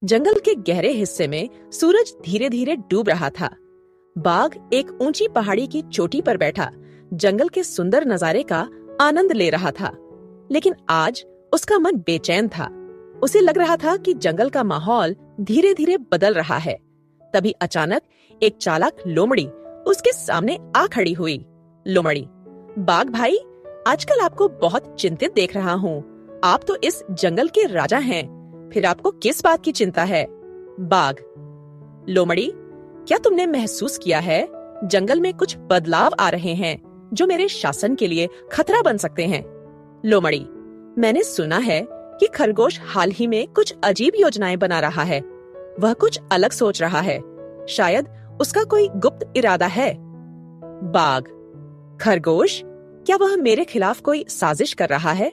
जंगल के गहरे हिस्से में सूरज धीरे धीरे डूब रहा था। बाघ एक ऊंची पहाड़ी की चोटी पर बैठा जंगल के सुंदर नजारे का आनंद ले रहा था। लेकिन आज उसका मन बेचैन था। उसे लग रहा था कि जंगल का माहौल धीरे धीरे बदल रहा है। तभी अचानक एक चालाक लोमड़ी उसके सामने आ खड़ी हुई। लोमड़ी, बाघ भाई, आजकल आपको बहुत चिंतित देख रहा हूँ। आप तो इस जंगल के राजा हैं, फिर आपको किस बात की चिंता है? बाघ, लोमड़ी, क्या तुमने महसूस किया है जंगल में कुछ बदलाव आ रहे हैं जो मेरे शासन के लिए खतरा बन सकते हैं? लोमड़ी, मैंने सुना है कि खरगोश हाल ही में कुछ अजीब योजनाएं बना रहा है। वह कुछ अलग सोच रहा है। शायद उसका कोई गुप्त इरादा है। बाघ, खरगोश, क्या वह मेरे खिलाफ कोई साजिश कर रहा है?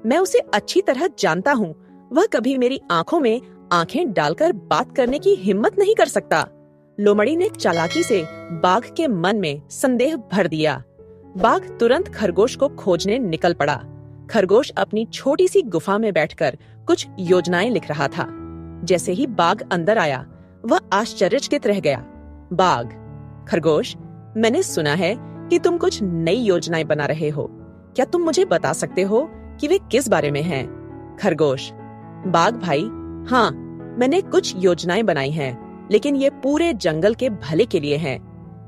मैं उसे अच्छी तरह जानता हूँ। वह कभी मेरी आंखों में आंखें डालकर बात करने की हिम्मत नहीं कर सकता। लोमड़ी ने चालाकी से बाघ के मन में संदेह भर दिया। बाघ तुरंत खरगोश को खोजने निकल पड़ा। खरगोश अपनी छोटी सी गुफा में बैठकर कुछ योजनाएं लिख रहा था। जैसे ही बाघ अंदर आया, वह आश्चर्यचकित रह गया। बाघ, खरगोश, मैंने सुना है कि तुम कुछ नई योजनाएं बना रहे हो। क्या तुम मुझे बता सकते हो कि वे किस बारे में हैं? खरगोश, बाघ भाई, हाँ, मैंने कुछ योजनाएं बनाई हैं, लेकिन ये पूरे जंगल के भले के लिए हैं।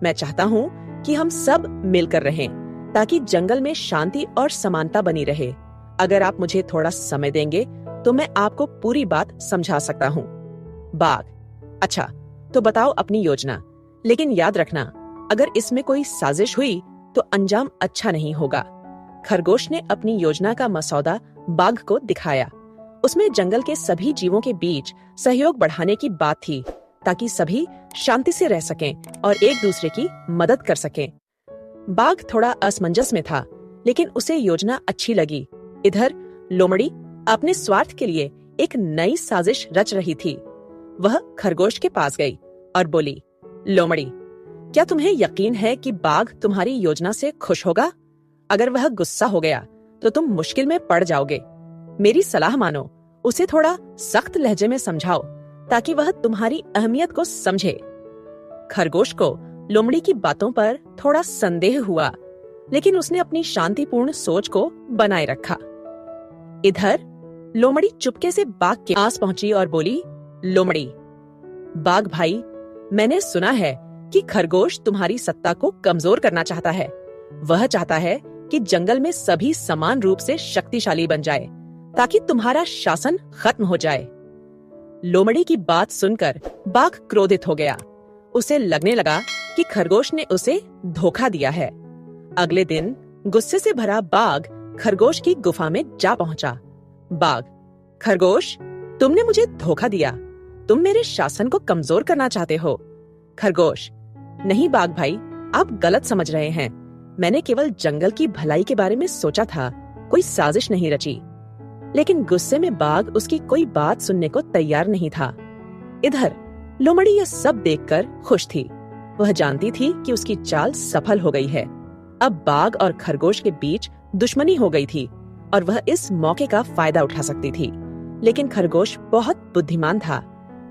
मैं चाहता हूँ कि हम सब मिलकर रहें, ताकि जंगल में शांति और समानता बनी रहे। अगर आप मुझे थोड़ा समय देंगे तो मैं आपको पूरी बात समझा सकता हूँ। बाघ, अच्छा, तो बताओ अपनी योजना, लेकिन याद रखना, अगर इसमें कोई साजिश हुई तो अंजाम अच्छा नहीं होगा। खरगोश ने अपनी योजना का मसौदा बाघ को दिखाया। उसमें जंगल के सभी जीवों के बीच सहयोग बढ़ाने की बात थी, ताकि सभी शांति से रह सकें और एक दूसरे की मदद कर सकें। बाघ थोड़ा असमंजस में था, लेकिन उसे योजना अच्छी लगी। इधर लोमड़ी अपने स्वार्थ के लिए एक नई साजिश रच रही थी। वह खरगोश के पास गई और बोली, लोमड़ी, क्या तुम्हें यकीन है कि बाघ तुम्हारी योजना से खुश होगा? अगर वह गुस्सा हो गया तो तुम मुश्किल में पड़ जाओगे। मेरी सलाह मानो, उसे थोड़ा सख्त लहजे में समझाओ, ताकि वह तुम्हारी अहमियत को समझे। खरगोश को लोमड़ी की बातों पर थोड़ा संदेह हुआ, लेकिन उसने अपनी शांतिपूर्ण सोच को बनाए रखा। इधर लोमड़ी चुपके से बाघ के पास पहुंची और बोली, लोमड़ी, बाघ भाई, मैंने सुना है कि खरगोश तुम्हारी सत्ता को कमजोर करना चाहता है। वह चाहता है कि जंगल में सभी समान रूप से शक्तिशाली बन जाए, ताकि तुम्हारा शासन खत्म हो जाए। लोमड़ी की बात सुनकर बाघ क्रोधित हो गया। उसे लगने लगा कि खरगोश ने उसे धोखा दिया है। अगले दिन गुस्से से भरा बाघ खरगोश की गुफा में जा पहुंचा। बाघ, खरगोश, तुमने मुझे धोखा दिया। तुम मेरे शासन को कमजोर करना चाहते हो। खरगोश, नहीं बाघ भाई, आप गलत समझ रहे हैं। मैंने केवल जंगल की भलाई के बारे में सोचा था, कोई साजिश नहीं रची। लेकिन गुस्से में बाघ उसकी कोई बात सुनने को तैयार नहीं था। इधर लोमड़ी यह सब देखकर खुश थी। वह जानती थी कि उसकी चाल सफल हो गई है। अब बाघ और खरगोश के बीच दुश्मनी हो गई थी और वह इस मौके का फायदा उठा सकती थी। लेकिन खरगोश बहुत बुद्धिमान था।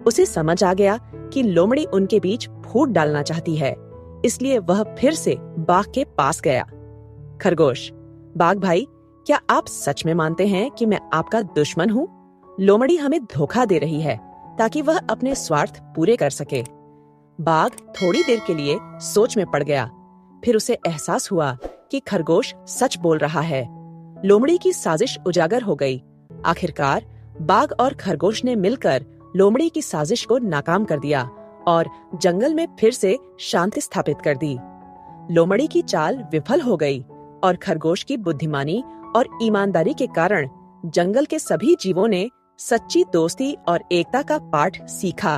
उसे समझ आ गया कि लोमड़ी उनके बीच फूट डालना चाहती है, इसलिए वह फिर से बाघ के पास गया। खरगोश, बाघ भाई, क्या आप सच में मानते हैं कि मैं आपका दुश्मन हूँ? लोमड़ी हमें धोखा दे रही है, ताकि वह अपने स्वार्थ पूरे कर सके। बाघ थोड़ी देर के लिए सोच में पड़ गया। फिर उसे एहसास हुआ कि खरगोश सच बोल रहा है। लोमड़ी की साजिश उजागर हो गई। आखिरकार बाघ और खरगोश ने मिलकर लोमड़ी की साजिश को नाकाम कर दिया और जंगल में फिर से शांति स्थापित कर दी। लोमड़ी की चाल विफल हो गई और खरगोश की बुद्धिमानी और ईमानदारी के कारण जंगल के सभी जीवों ने सच्ची दोस्ती और एकता का पाठ सीखा।